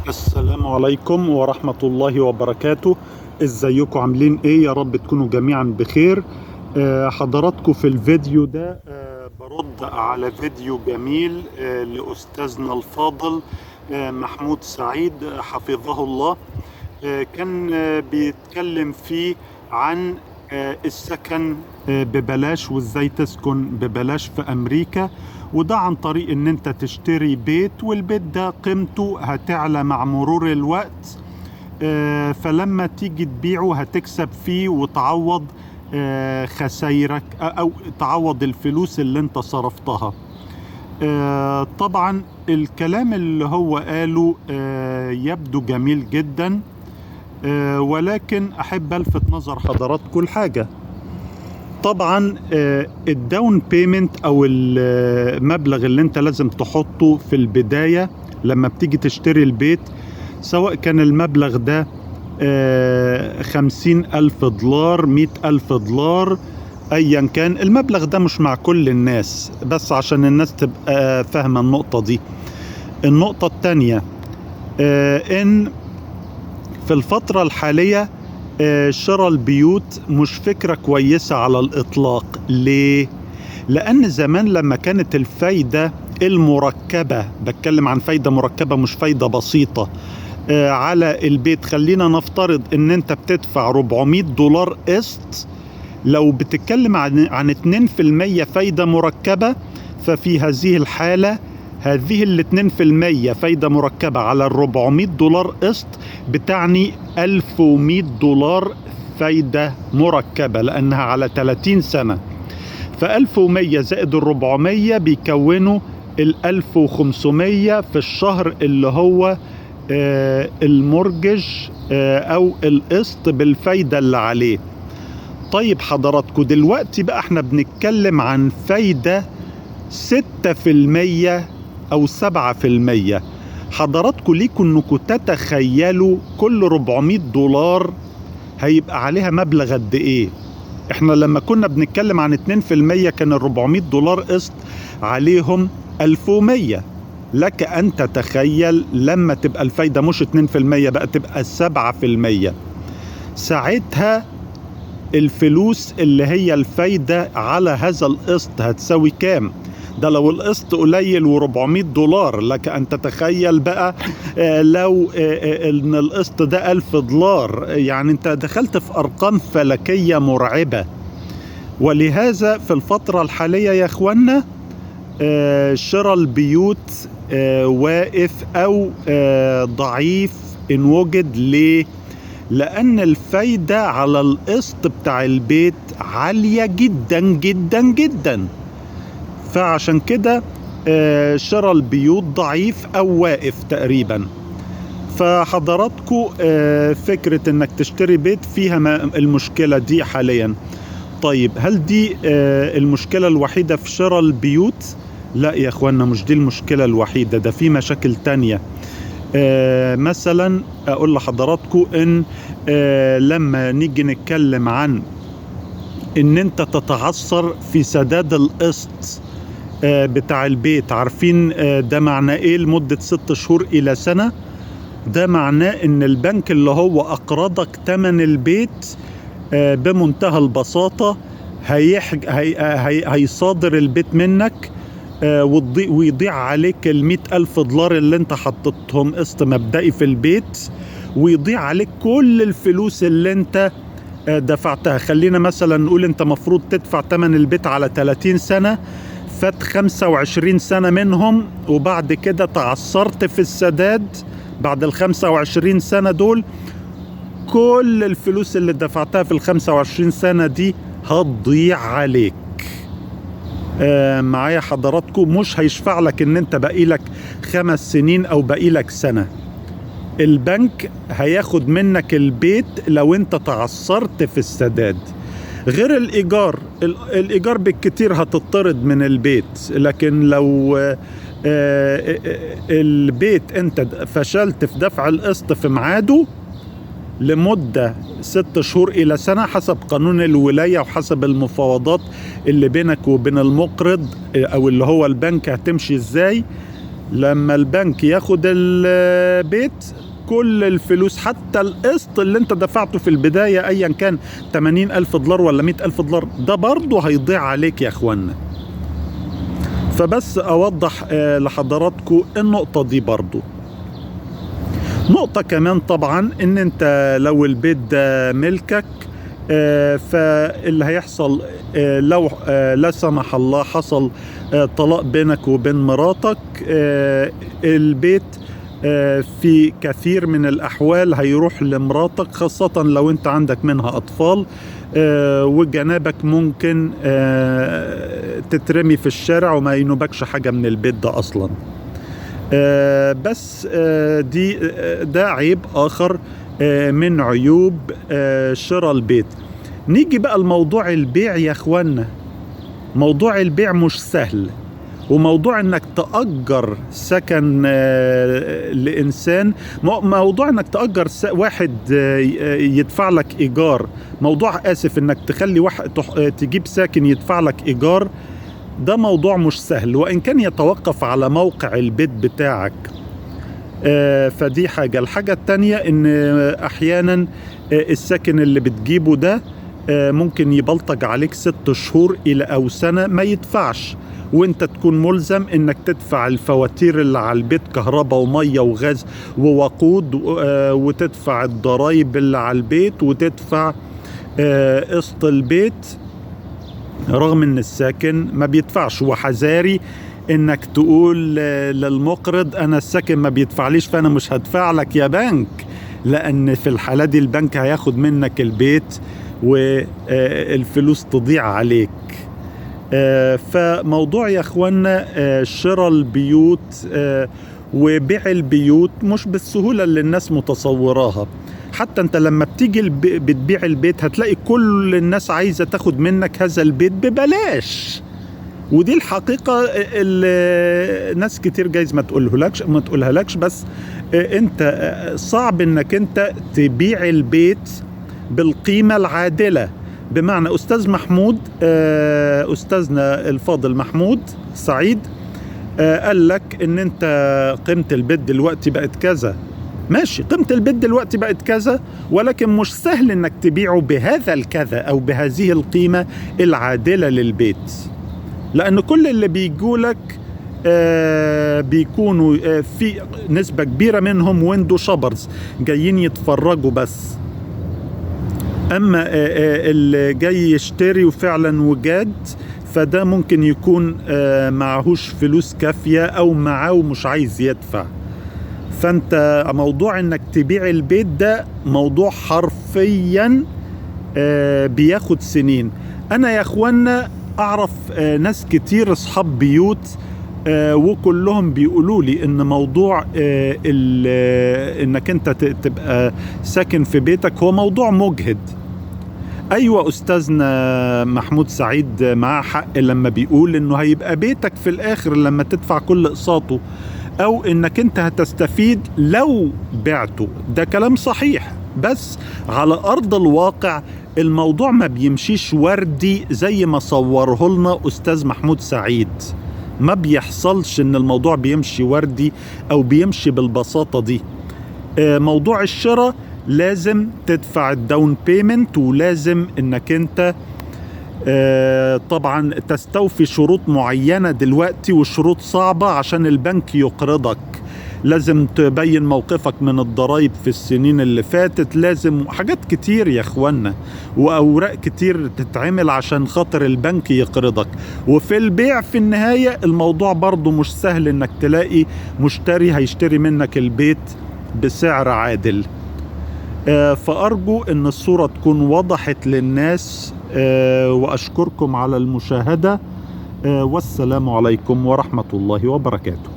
السلام عليكم ورحمة الله وبركاته. ازيكم عاملين ايه؟ يا رب تكونوا جميعا بخير. حضراتكم في الفيديو ده برد على فيديو جميل لأستاذنا الفاضل محمود سعيد حفظه الله. كان بيتكلم فيه عن السكن ببلاش وازاي تسكن ببلاش في امريكا، وده عن طريق ان انت تشتري بيت، والبيت ده قيمته هتعلى مع مرور الوقت. فلما تيجي تبيعه هتكسب فيه وتعوض خسايرك او تعوض الفلوس اللي انت صرفتها. طبعا الكلام اللي هو قاله يبدو جميل جدا، ولكن احب الفت نظر حضراتكم لحاجه. طبعا الداون بيمنت او المبلغ اللي انت لازم تحطه في البدايه لما بتيجي تشتري البيت، سواء كان المبلغ ده 50,000 دولار 100,000 دولار، ايا كان المبلغ ده مش مع كل الناس، بس عشان الناس تبقى فاهمه النقطه دي. النقطه التانيه ان في الفترة الحالية شراء البيوت مش فكرة كويسة على الإطلاق. ليه؟ لأن زمان لما كانت الفايدة المركبة، بتكلم عن فايدة مركبة مش فايدة بسيطة، على البيت، خلينا نفترض ان انت بتدفع 400 دولار قسط. لو بتتكلم عن 2% فايدة مركبة، ففي هذه الحالة هذه ال 2% فايدة مركبة على ال 400 دولار قسط بتعني 1100 دولار فايدة مركبة، لأنها على 30 سنة. ف 1100 زائد ال 400 بيكونوا ال 1500 في الشهر، اللي هو المورجج أو القسط بالفايدة اللي عليه. طيب حضراتكم دلوقتي بقى احنا بنتكلم عن فايدة 6% أو 7%. حضراتكم ليكم انكم تتخيلوا كل 400 دولار هيبقى عليها مبلغ قد ايه؟ احنا لما كنا بنتكلم عن 2% كان ال 400 دولار قسط عليهم 1100. لك ان تتخيل لما تبقى الفايدة مش 2% بقى تبقى 7%، ساعتها الفلوس اللي هي الفايدة على هذا القسط هتساوي كام؟ ده لو القسط قليل و400 دولار، لك أن تتخيل بقى لو إن القسط ده 1000 دولار، يعني أنت دخلت في أرقام فلكية مرعبة. ولهذا في الفترة الحالية يا إخوانا شراء البيوت واقف أو ضعيف إن وجد. ليه؟ لأن الفايدة على القسط بتاع البيت عالية جدا جدا جدا، فعشان كده شراء البيوت ضعيف أو واقف تقريبا. فحضراتكم فكرة انك تشتري بيت فيها المشكلة دي حاليا. طيب هل دي المشكلة الوحيدة في شراء البيوت؟ لا يا اخوانا، مش دي المشكلة الوحيدة، ده في مشاكل تانية. مثلا اقول لحضراتكم ان لما نيجي نتكلم عن ان انت تتعثر في سداد القسط بتاع البيت، عارفين ده معناه ايه لمدة 6 شهور الى سنة؟ ده معناه ان البنك اللي هو اقرضك تمن البيت بمنتهى البساطة هيصادر البيت منك، ويضيع عليك 100,000 دولار اللي انت حطيتهم قسط مبدئي في البيت، ويضيع عليك كل الفلوس اللي انت دفعتها. خلينا مثلا نقول انت مفروض تدفع تمن البيت على 30 سنة، فات 25 سنة منهم، وبعد كده تعثرت في السداد. بعد ال 25 سنة دول كل الفلوس اللي دفعتها في ال 25 سنة دي هتضيع عليك. معايا حضراتكم؟ مش هيشفع لك ان انت باقي لك 5 سنين او باقي لك سنة. البنك هياخد منك البيت لو انت تعثرت في السداد. غير الإيجار، الإيجار بالكتير هتطرد من البيت، لكن لو البيت انت فشلت في دفع القسط في ميعاده لمدة 6 شهور إلى سنة حسب قانون الولاية وحسب المفاوضات اللي بينك وبين المقرض أو اللي هو البنك هتمشي إزاي، لما البنك ياخد البيت كل الفلوس حتى القسط اللي انت دفعته في البداية ايا كان 80,000 دولار ولا 100,000 دولار ده برضه هيضيع عليك يا اخوانا. فبس اوضح لحضراتكم النقطة دي برضه. نقطة كمان طبعا ان انت لو البيت ده ملكك فاللي هيحصل لو لا سمح الله حصل طلاق بينك وبين مراتك البيت في كثير من الأحوال هيروح لمراتك، خاصة لو انت عندك منها أطفال وجنابك ممكن تترمي في الشارع وما ينوبكش حاجة من البيت ده أصلا. بس ده عيب آخر من عيوب شراء البيت. نيجي بقى لموضوع البيع يا اخوانا. موضوع البيع مش سهل، وموضوع انك تأجر سكن لإنسان، موضوع انك تأجر واحد يدفع لك ايجار، موضوع اسف انك تخلي واحد تجيب ساكن يدفع لك ايجار، ده موضوع مش سهل، وان كان يتوقف على موقع البيت بتاعك. فدي حاجة. الحاجة التانية ان احيانا الساكن اللي بتجيبه ده ممكن يبلطج عليك 6 شهور الى او سنة ما يدفعش، وانت تكون ملزم انك تدفع الفواتير اللي على البيت، كهرباء ومية وغاز ووقود، وتدفع الضرايب اللي على البيت، وتدفع قسط البيت، رغم ان الساكن ما بيدفعش. وحذاري انك تقول للمقرض انا الساكن ما بيدفعليش فانا مش هدفع لك يا بنك، لان في الحالة دي البنك هياخد منك البيت والفلوس تضيع عليك. فموضوع يا اخوانا شراء البيوت وبيع البيوت مش بالسهولة اللي الناس متصوراها. حتى انت لما بتيجي بتبيع البيت هتلاقي كل الناس عايزة تاخد منك هذا البيت ببلاش، ودي الحقيقة اللي ناس كتير جايز ما تقولها لكش، بس انت صعب انك انت تبيع البيت بالقيمة العادلة. بمعنى أستاذ محمود أستاذنا الفاضل محمود سعيد قال لك إن أنت قيمة البيت دلوقتي بقت كذا، ماشي، قيمة البيت دلوقتي بقت كذا، ولكن مش سهل إنك تبيعه بهذا الكذا أو بهذه القيمة العادلة للبيت، لأن كل اللي بيجولك بيكونوا في نسبة كبيرة منهم ويندو شوبرز جايين يتفرجوا بس. اما اللي جاي يشتري وفعلا وجاد فده ممكن يكون معهوش فلوس كافية او معاه ومش عايز يدفع. فانت موضوع انك تبيع البيت ده موضوع حرفيا بياخد سنين. انا يا اخوانا اعرف ناس كتير اصحاب بيوت وكلهم بيقولوا لي ان موضوع انك انت تبقى ساكن في بيتك هو موضوع مجهد. ايوه استاذنا محمود سعيد معاه حق لما بيقول انه هيبقى بيتك في الاخر لما تدفع كل اقساطه، او انك انت هتستفيد لو بعته، ده كلام صحيح، بس على ارض الواقع الموضوع ما بيمشيش وردي زي ما صوره لنا استاذ محمود سعيد. ما بيحصلش ان الموضوع بيمشي وردي او بيمشي بالبساطة دي. موضوع الشراء لازم تدفع الداون بيمنت، ولازم انك انت طبعا تستوفي شروط معينة دلوقتي، وشروط صعبة عشان البنك يقرضك. لازم تبين موقفك من الضرائب في السنين اللي فاتت، لازم حاجات كتير يا اخوانا، واوراق كتير تتعمل عشان خاطر البنك يقرضك. وفي البيع في النهاية الموضوع برضو مش سهل انك تلاقي مشتري هيشتري منك البيت بسعر عادل. فأرجو أن الصورة تكون وضحت للناس، وأشكركم على المشاهدة، والسلام عليكم ورحمة الله وبركاته.